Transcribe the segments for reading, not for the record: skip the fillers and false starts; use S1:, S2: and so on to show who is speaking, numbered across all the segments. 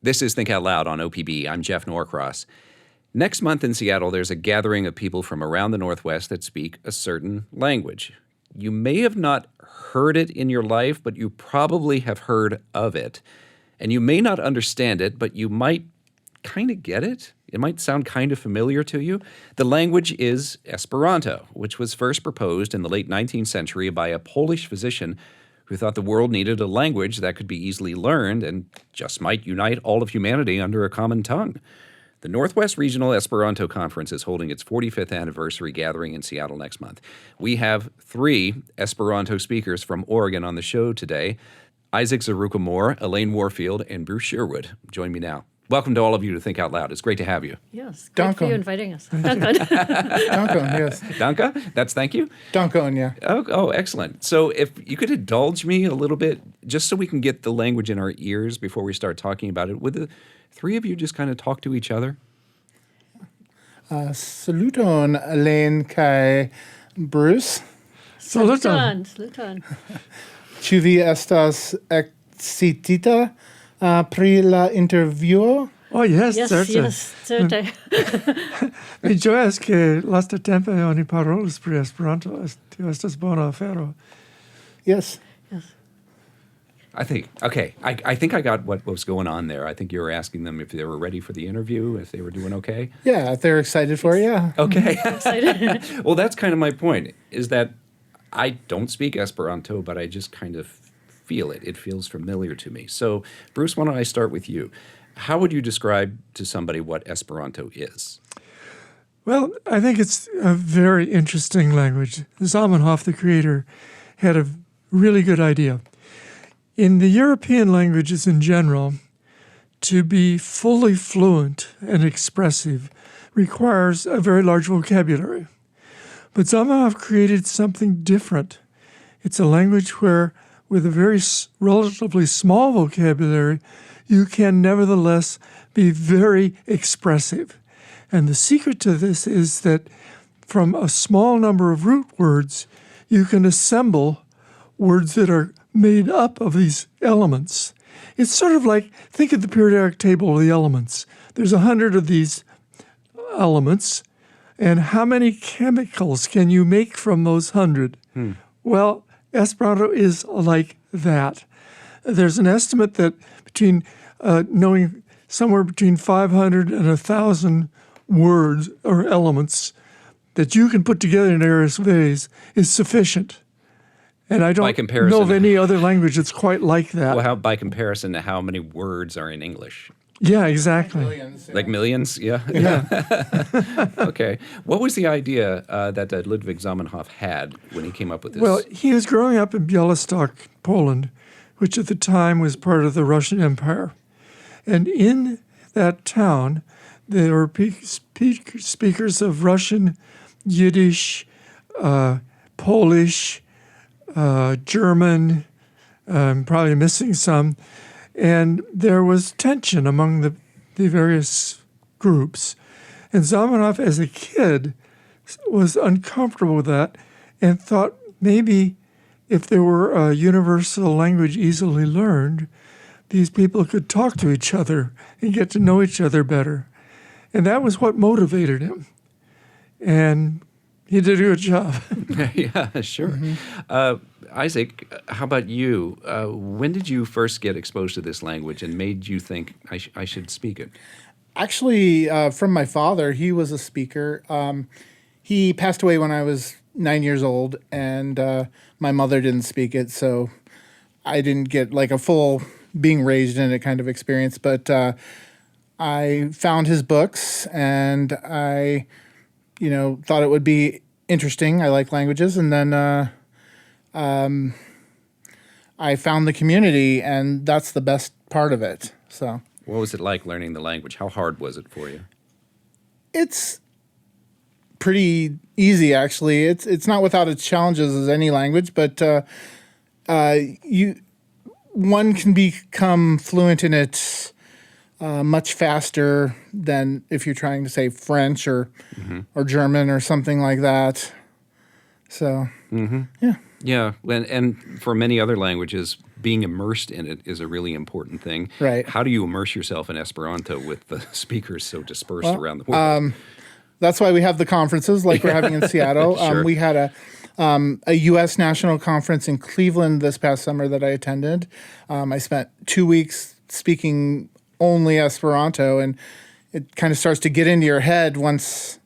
S1: This is Think Out Loud on OPB. I'm Jeff Norcross. Next month in Seattle, there's a gathering of people from around the Northwest that speak a certain language. You may have not heard it in your life, but you probably have heard of it. And you may not understand it, but you might kind of get it. It might sound kind of familiar to you. The language is Esperanto, which was first proposed in the late 19th century by a Polish physician who thought the world needed a language that could be easily learned and just might unite all of humanity under a common tongue. The Northwest Regional Esperanto Conference is holding its 45th anniversary gathering in Seattle next month. We have 3 Esperanto speakers from Oregon on the show today: Izaak Zawyrucha-Moore, Alaine Warfield, and Bruce Sherwood. Join me now. Welcome to all of you to Think Out Loud. It's great to have you.
S2: Yes, great for you inviting us.
S3: Danke, yes.
S1: Danke? That's thank you?
S3: Danke, yeah.
S1: Oh, excellent. So if you could indulge me a little bit, just so we can get the language in our ears before we start talking about it, would the 3 of you just kind of talk to each other?
S3: Saluton, Alaine kai Bruce.
S2: Saluton.
S3: Ĉu vi estas excitita pri la intervjuo?
S4: Oh, yes, certe.
S2: Yes, certe.
S4: Mi ĝojas ke lastatempe oni parolas pri Esperanto. Tio estas bona afero.
S3: Yes.
S1: I think I got what was going on there. I think you were asking them if they were ready for the interview, if they were doing okay.
S3: Yeah, if they're excited for it, yeah.
S1: Okay.
S2: Excited.
S1: Well, that's kind of my point, is that I don't speak Esperanto, but I just kind of feel it. It feels familiar to me. So, Bruce, why don't I start with you? How would you describe to somebody what Esperanto is?
S4: Well, I think it's a very interesting language. Zamenhof, the creator, had a really good idea. In the European languages in general, to be fully fluent and expressive requires a very large vocabulary. But Zamenhof created something different. It's a language where, with a very relatively small vocabulary, you can nevertheless be very expressive. And the secret to this is that from a small number of root words, you can assemble words that are made up of these elements. It's sort of like, think of the periodic table of the elements. There's 100 of these elements, and how many chemicals can you make from those 100? Well, Esperanto is like that. There's an estimate that between knowing somewhere between 500 and 1,000 words or elements that you can put together in various ways is sufficient. And I don't know of any other language that's quite like that.
S1: Well, how by comparison to how many words are in English?
S4: Yeah, exactly.
S3: Millions, yeah.
S1: Like millions? Yeah. Okay. What was the idea that Ludwig Zamenhof had when he came up with this?
S4: Well, he was growing up in Białystok, Poland, which at the time was part of the Russian Empire. And in that town, there were speakers of Russian, Yiddish, Polish, German, probably missing some, and there was tension among the various groups. And Zamenhof, as a kid, was uncomfortable with that and thought maybe if there were a universal language easily learned, these people could talk to each other and get to know each other better. And that was what motivated him. And he did a good job.
S1: Yeah, sure. Mm-hmm. Izaak, how about you? When did you first get exposed to this language and made you think I should speak it?
S3: Actually, from my father, he was a speaker. He passed away when I was 9 years old, and my mother didn't speak it, so I didn't get like a full being raised in it kind of experience. But I found his books, and I thought it would be interesting. I like languages. And then I found the community, and that's the best part of it. So,
S1: what was it like learning the language? How hard was it for you?
S3: It's pretty easy, actually. It's not without its challenges as any language, but one can become fluent in it much faster than if you're trying to say French or German or something like that. So, yeah.
S1: Yeah, and for many other languages, being immersed in it is a really important thing.
S3: Right.
S1: How do you immerse yourself in Esperanto with the speakers so dispersed around the world?
S3: That's why we have the conferences like we're having in Seattle.
S1: Sure.
S3: We had a U.S. national conference in Cleveland this past summer that I attended. I spent 2 weeks speaking only Esperanto, and it kind of starts to get into your head once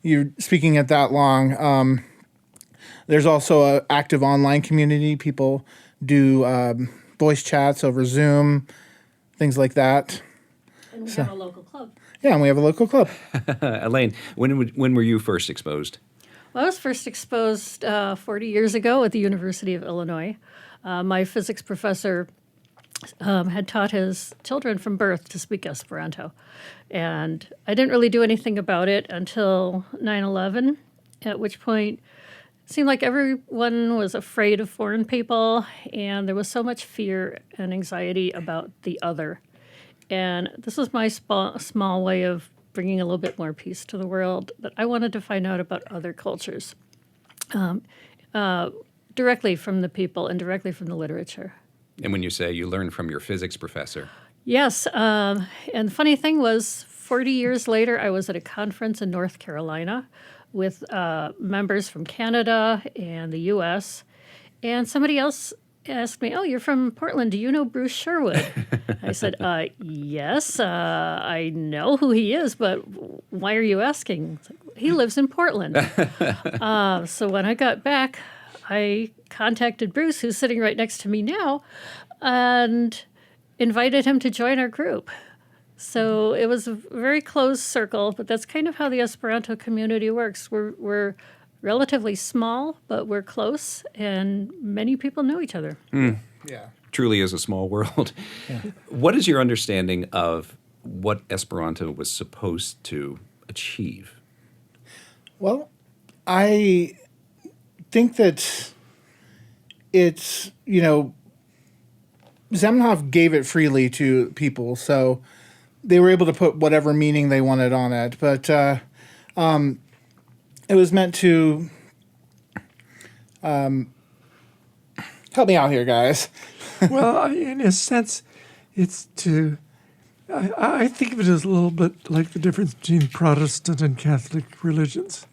S3: you're speaking it that long. There's also an active online community. People do voice chats over Zoom, things like that.
S2: And we have a local club.
S3: Yeah, and we have a local club.
S1: Alaine, when were you first exposed?
S2: Well, I was first exposed 40 years ago at the University of Illinois. My physics professor had taught his children from birth to speak Esperanto. And I didn't really do anything about it until 9/11, at which point it seemed like everyone was afraid of foreign people, and there was so much fear and anxiety about the other. And this was my small way of bringing a little bit more peace to the world, that I wanted to find out about other cultures directly from the people and directly from the literature.
S1: And when you say you learned from your physics professor,
S2: Yes, and the funny thing was, 40 years later, I was at a conference in North Carolina with members from Canada and the U.S., and somebody else asked me, "Oh, you're from Portland. Do you know Bruce Sherwood?" I said, "Yes, I know who he is, but why are you asking?" It's like, he lives in Portland. So when I got back, I contacted Bruce, who's sitting right next to me now, and invited him to join our group. So it was a very closed circle, but that's kind of how the Esperanto community works. We're relatively small, but we're close, and many people know each other.
S3: Yeah.
S1: truly is a small world.
S3: Yeah.
S1: What is your understanding of what Esperanto was supposed to achieve?
S3: Well, I think that it's, Zamenhof gave it freely to people, so they were able to put whatever meaning they wanted on it. But it was meant to help me out here, guys.
S4: Well, in a sense, it's to. I think of it as a little bit like the difference between Protestant and Catholic religions,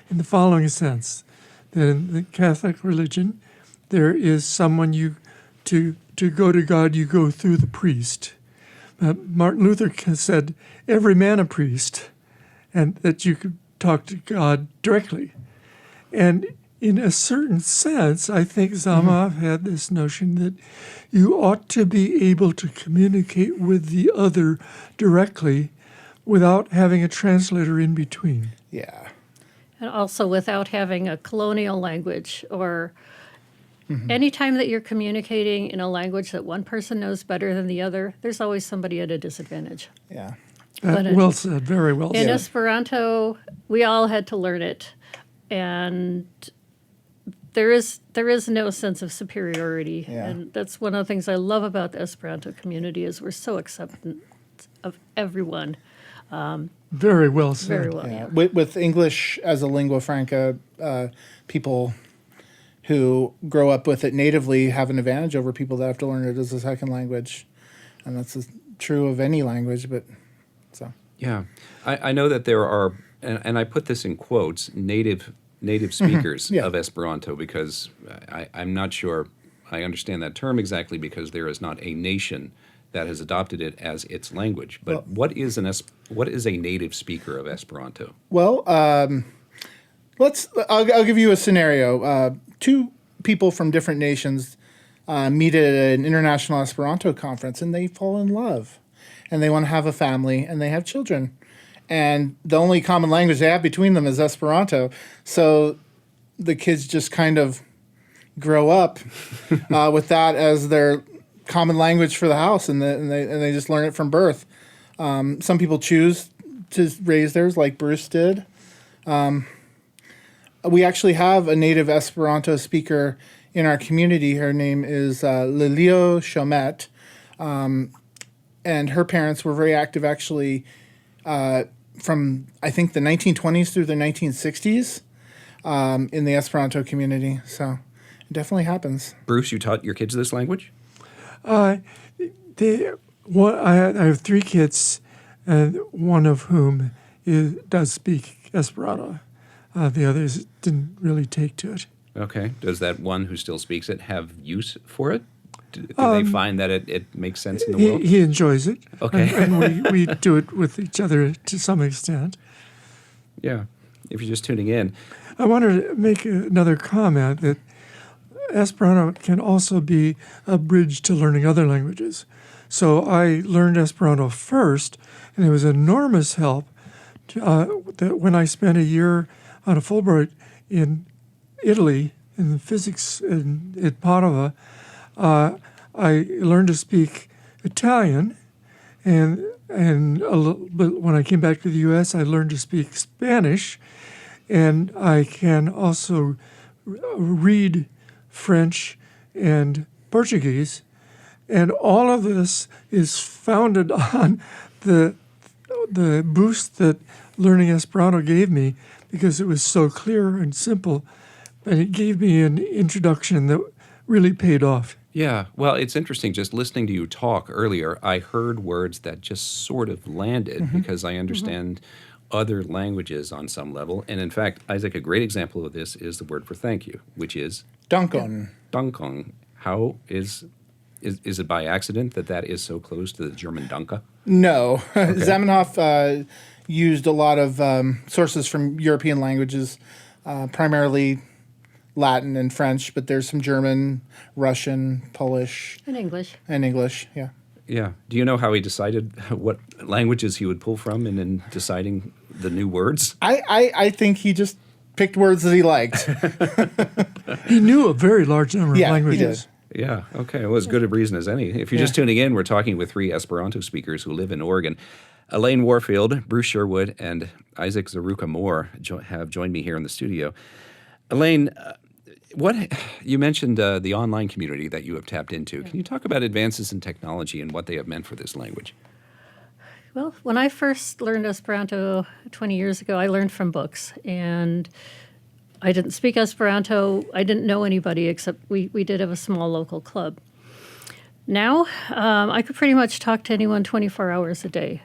S4: in the following sense: that in the Catholic religion, there is someone to go to God, you go through the priest. Martin Luther said, "Every man a priest," and that you could talk to God directly. And in a certain sense, I think Zamenhof had this notion that you ought to be able to communicate with the other directly without having a translator in between.
S3: Yeah.
S2: And also without having a colonial language or any time that you're communicating in a language that one person knows better than the other, there's always somebody at a disadvantage.
S3: Yeah.
S4: Well said, very well
S2: In
S4: said.
S2: Esperanto, we all had to learn it, and there is no sense of superiority,
S3: Yeah.
S2: and that's one of the things I love about the Esperanto community is we're so acceptant of everyone.
S4: Very well said.
S2: Very well,
S3: Yeah.
S2: yeah.
S3: With English as a lingua franca, people who grow up with it natively have an advantage over people that have to learn it as a second language. And that's true of any language, but so.
S1: Yeah. I know that there are, and I put this in quotes, native speakers
S3: Yeah.
S1: of Esperanto, because I'm not sure I understand that term exactly, because there is not a nation that has adopted it as its language. But what is a native speaker of Esperanto?
S3: Well, I'll give you a scenario. Two people from different nations meet at an international Esperanto conference, and they fall in love, and they want to have a family, and they have children, and the only common language they have between them is Esperanto. So the kids just kind of grow up with that as their common language for the house, and they just learn it from birth. Some people choose to raise theirs, like Bruce did. We actually have a native Esperanto speaker in our community. Her name is Lilio Chomet, and her parents were very active, actually, from, I think, the 1920s through the 1960s in the Esperanto community. So definitely happens.
S1: Bruce, you taught your kids this language?
S4: I have 3 kids, and one of whom does speak Esperanto. The others didn't really take to it.
S1: Okay. Does that one who still speaks it have use for it? Do they find that it makes sense in the world?
S4: He enjoys it.
S1: Okay.
S4: And we do it with each other to some extent.
S1: Yeah. If you're just tuning in.
S4: I wanted to make another comment that Esperanto can also be a bridge to learning other languages. So I learned Esperanto first, and it was enormous help that when I spent a year on a Fulbright in Italy in physics at Padova, I learned to speak Italian, and a little bit when I came back to the U.S., I learned to speak Spanish, and I can also read French and Portuguese, and all of this is founded on the boost that learning Esperanto gave me, because it was so clear and simple, and it gave me an introduction that really paid off.
S1: Yeah, well, it's interesting. Just listening to you talk earlier, I heard words that just sort of landed because I understand other languages on some level. And in fact, Izaak, a great example of this is the word for thank you, which is
S3: Dankon.
S1: Dankon. How is it by accident that is so close to the German Danke?
S3: No. Zamenhof used a lot of sources from European languages, primarily Latin and French, but there's some German, Russian, Polish.
S2: In English.
S3: And English, yeah.
S1: Yeah. Do you know how he decided what languages he would pull from and in deciding the new words?
S3: I think he just picked words that he liked.
S4: He knew a very large number of languages.
S3: He did.
S1: Yeah, okay. Well, as good a reason as any. If you're just tuning in, we're talking with 3 Esperanto speakers who live in Oregon. Alaine Warfield, Bruce Sherwood, and Izaak Zawyrucha-Moore have joined me here in the studio. Alaine, you mentioned the online community that you have tapped into. Can you talk about advances in technology and what they have meant for this language?
S2: Well, when I first learned Esperanto 20 years ago, I learned from books. And I didn't speak Esperanto. I didn't know anybody except we did have a small local club. Now, I could pretty much talk to anyone 24 hours a day.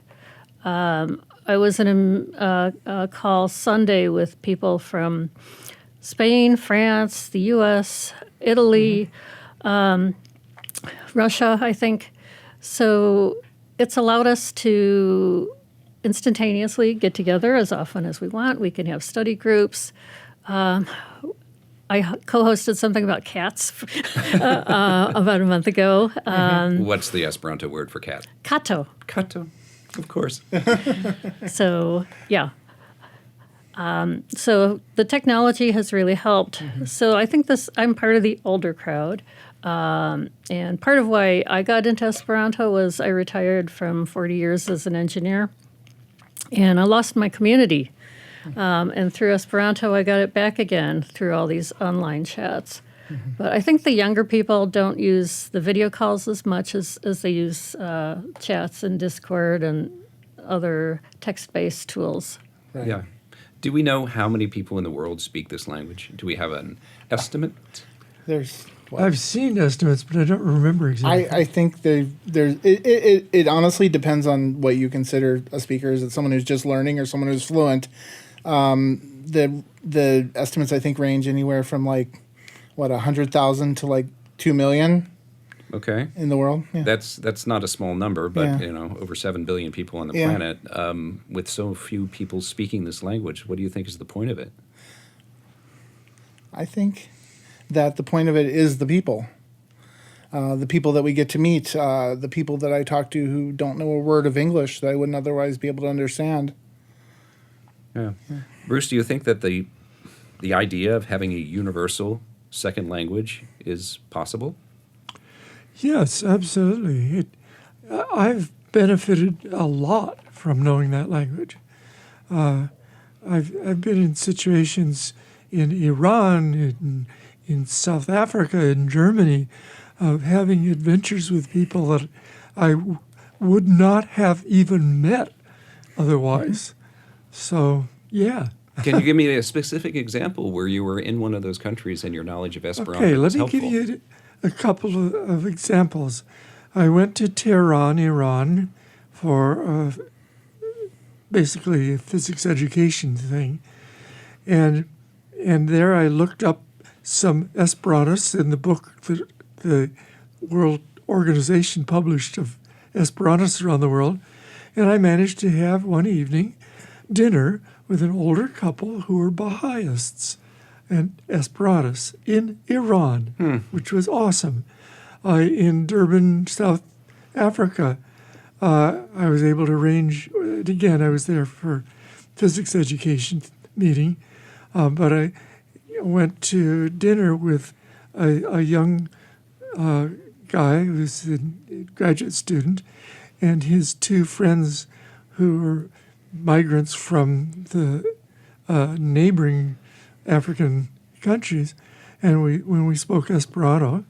S2: I was in a call Sunday with people from Spain, France, the U.S., Italy, Russia, I think. So it's allowed us to instantaneously get together as often as we want. We can have study groups. I co-hosted something about cats about a month ago.
S1: What's the Esperanto word for cat?
S2: Kato.
S1: Kato, of course.
S2: So, yeah. So the technology has really helped. So I think I'm part of the older crowd. And part of why I got into Esperanto was I retired from 40 years as an engineer. And I lost my community. And through Esperanto, I got it back again through all these online chats. But I think the younger people don't use the video calls as much as they use chats and Discord and other text-based tools.
S3: Right.
S1: Yeah. Do we know how many people in the world speak this language? Do we have an estimate?
S4: I've seen estimates, but I don't remember exactly.
S3: I think it honestly depends on what you consider a speaker. Is it someone who's just learning or someone who's fluent? The estimates I think range anywhere from 100,000 to 2 million.
S1: Okay.
S3: In the world. Yeah.
S1: That's not a small number, but
S3: Yeah.
S1: over 7 billion people on the
S3: Yeah.
S1: planet. With so few people speaking this language, what do you think is the point of it?
S3: I think that the point of it is the people that we get to meet, the people that I talk to who don't know a word of English that I wouldn't otherwise be able to understand.
S1: Yeah. Bruce, do you think that the idea of having a universal second language is possible?
S4: Yes, absolutely. I've benefited a lot from knowing that language. I've been in situations in Iran, in South Africa, in Germany, of having adventures with people that I would not have even met otherwise. So, yeah,
S1: Can you give me a specific example where you were in one of those countries and your knowledge of Esperanto
S4: Okay,
S1: was
S4: let me
S1: helpful?
S4: give you a couple of examples. I went to Tehran, Iran, for basically a physics education thing, and there I looked up some Esperantists in the book that the World Organization published of Esperantists around the world, and I managed to have one evening dinner with an older couple who were Baha'ists and Esperantists in Iran, which was awesome. In Durban, South Africa, I was able to arrange, again, I was there for physics education meeting, but I went to dinner with a young guy who's a graduate student and his two friends who were migrants from the neighboring African countries. And when we spoke Esperanto,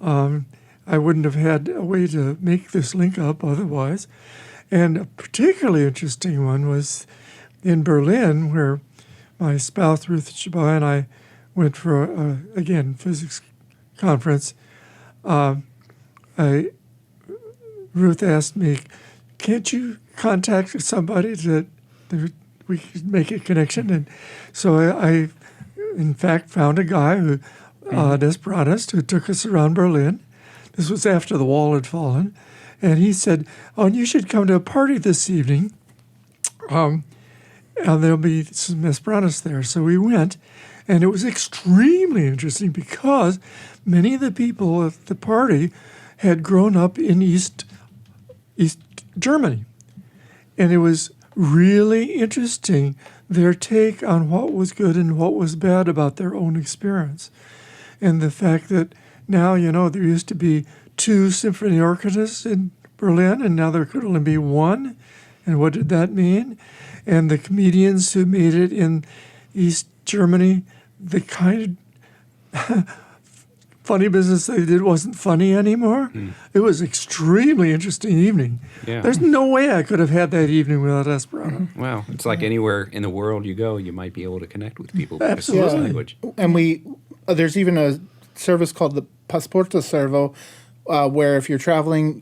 S4: I wouldn't have had a way to make this link up otherwise. And a particularly interesting one was in Berlin, where my spouse, Ruth Chabai, and I went for, again, physics conference. Ruth asked me, can't you contact somebody that we could make a connection? And so I in fact, found a guy who, an Esperantist, who took us around Berlin. This was after the wall had fallen. And he said, oh, you should come to a party this evening. And there'll be some Esperantists there. So we went, and it was extremely interesting because many of the people at the party had grown up in East Germany. And it was really interesting, their take on what was good and what was bad about their own experience. And the fact that now, there used to be 2 symphony orchestras in Berlin, and now there could only be 1. And what did that mean? And the comedians who made it in East Germany, the kind of funny business they did wasn't funny anymore. It was extremely interesting evening.
S1: Yeah.
S4: There's no way I could have had that evening without Esperanto.
S1: Wow. It's like anywhere in the world you go, you might be able to connect with people because of this
S4: Absolutely.
S1: language.
S3: And there's even a service called the Pasporta Servo, where if you're traveling,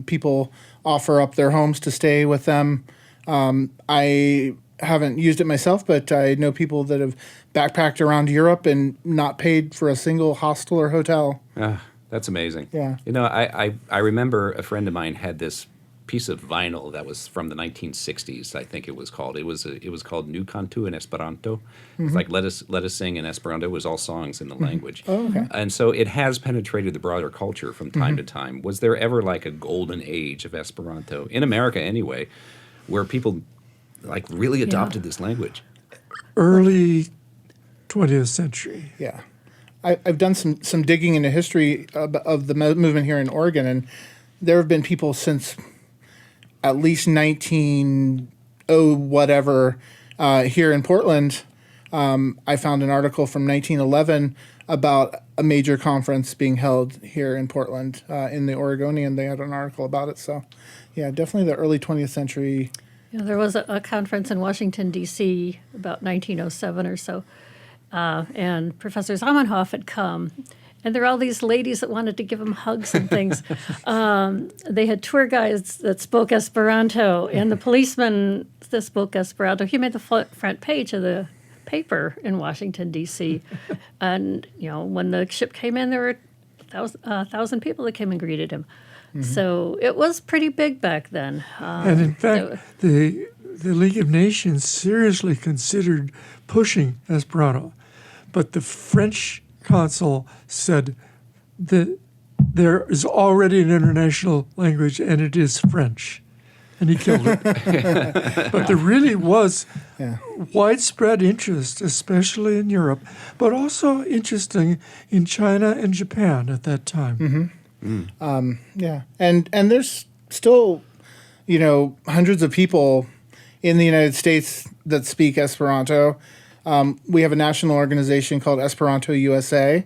S3: people offer up their homes to stay with them. I haven't used it myself, but I know people that have backpacked around Europe and not paid for a single hostel or hotel.
S1: That's amazing.
S3: Yeah.
S1: I remember a friend of mine had this piece of vinyl that was from the 1960s, I think it was called. It was called Nu Cantu in Esperanto. It's like Let Us Sing in Esperanto. It was all songs in the language.
S3: Oh, okay.
S1: And so it has penetrated the broader culture from time to time. Was there ever like a golden age of Esperanto, in America anyway, where people like really adopted this language?
S4: Early 20th century.
S3: Yeah. I've done some digging into history of the movement here in Oregon, and there have been people since at least 1900 whatever here in Portland. I found an article from 1911 about a major conference being held here in Portland in the Oregonian. They had an article about it. So, yeah, definitely the early 20th century.
S2: Yeah, there was a conference in Washington, D.C. about 1907 or so, and Professor Zamenhof had come, and there were all these ladies that wanted to give him hugs and things. They had tour guides that spoke Esperanto, and the policeman that spoke Esperanto. He made the front page of the paper in Washington, D.C., and, when the ship came in, there were 1,000 people that came and greeted him. So it was pretty big back then.
S4: And in fact, the League of Nations seriously considered pushing Esperanto, but the French consul said that there is already an international language and it is French, and he killed it. But there really was widespread interest, especially in Europe, but also interesting in China and Japan at that time.
S3: Yeah, and there's still, hundreds of people in the United States that speak Esperanto. We have a national organization called Esperanto USA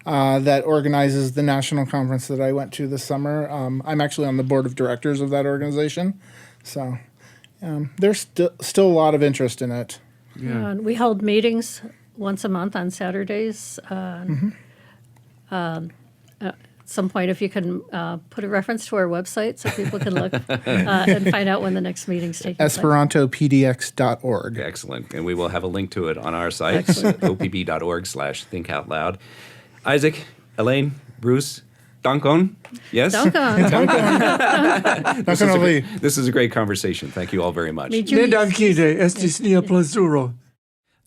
S3: that organizes the national conference that I went to this summer. I'm actually on the board of directors of that organization, so there's still a lot of interest in it.
S1: Yeah.
S2: And we held meetings once a month on Saturdays. At some point, if you can put a reference to our website so people can look and find out when the next meeting's taking place.
S3: EsperantoPDX.org.
S1: Excellent. And we will have a link to it on our site, opb.org/thinkoutloud. Izaak, Alaine, Bruce, Dankon. Yes?
S2: Dankon.
S1: This is a great conversation. Thank you all very much.
S4: Ne dankide, estis nia plezuro.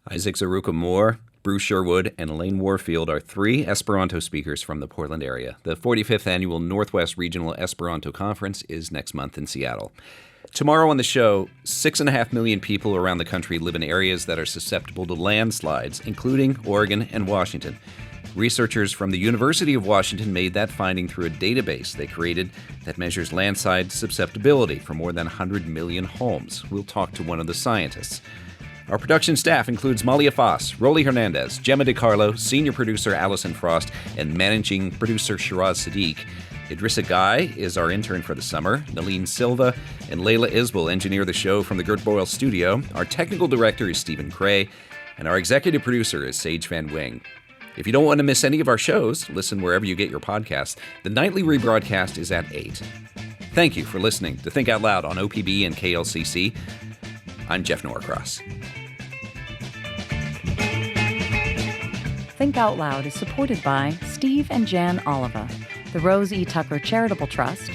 S1: Izaak Zawyrucha-Moore, Bruce Sherwood, and Alaine Warfield are 3 Esperanto speakers from the Portland area. The 45th annual Northwest Regional Esperanto Conference is next month in Seattle. Tomorrow on the show, 6.5 million people around the country live in areas that are susceptible to landslides, including Oregon and Washington. Researchers from the University of Washington made that finding through a database they created that measures landslide susceptibility for more than 100 million homes. We'll talk to one of the scientists. Our production staff includes Malia Foss, Rolly Hernandez, Gemma DiCarlo, senior producer Allison Frost, and managing producer Shiraz Sadiq. Idrissa Guy is our intern for the summer. Nalene Silva and Layla Isbell engineer the show from the Gert Boyle studio. Our technical director is Stephen Cray, and our executive producer is Sage Van Wing. If you don't want to miss any of our shows, listen wherever you get your podcasts. The nightly rebroadcast is at 8. Thank you for listening to Think Out Loud on OPB and KLCC. I'm Jeff Norcross.
S5: Think Out Loud is supported by Steve and Jan Oliva, the Rose E. Tucker Charitable Trust,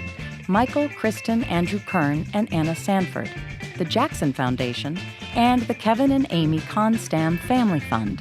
S5: Michael, Kristen, Andrew Kern, and Anna Sanford, the Jackson Foundation, and the Kevin and Amy Constam Family Fund.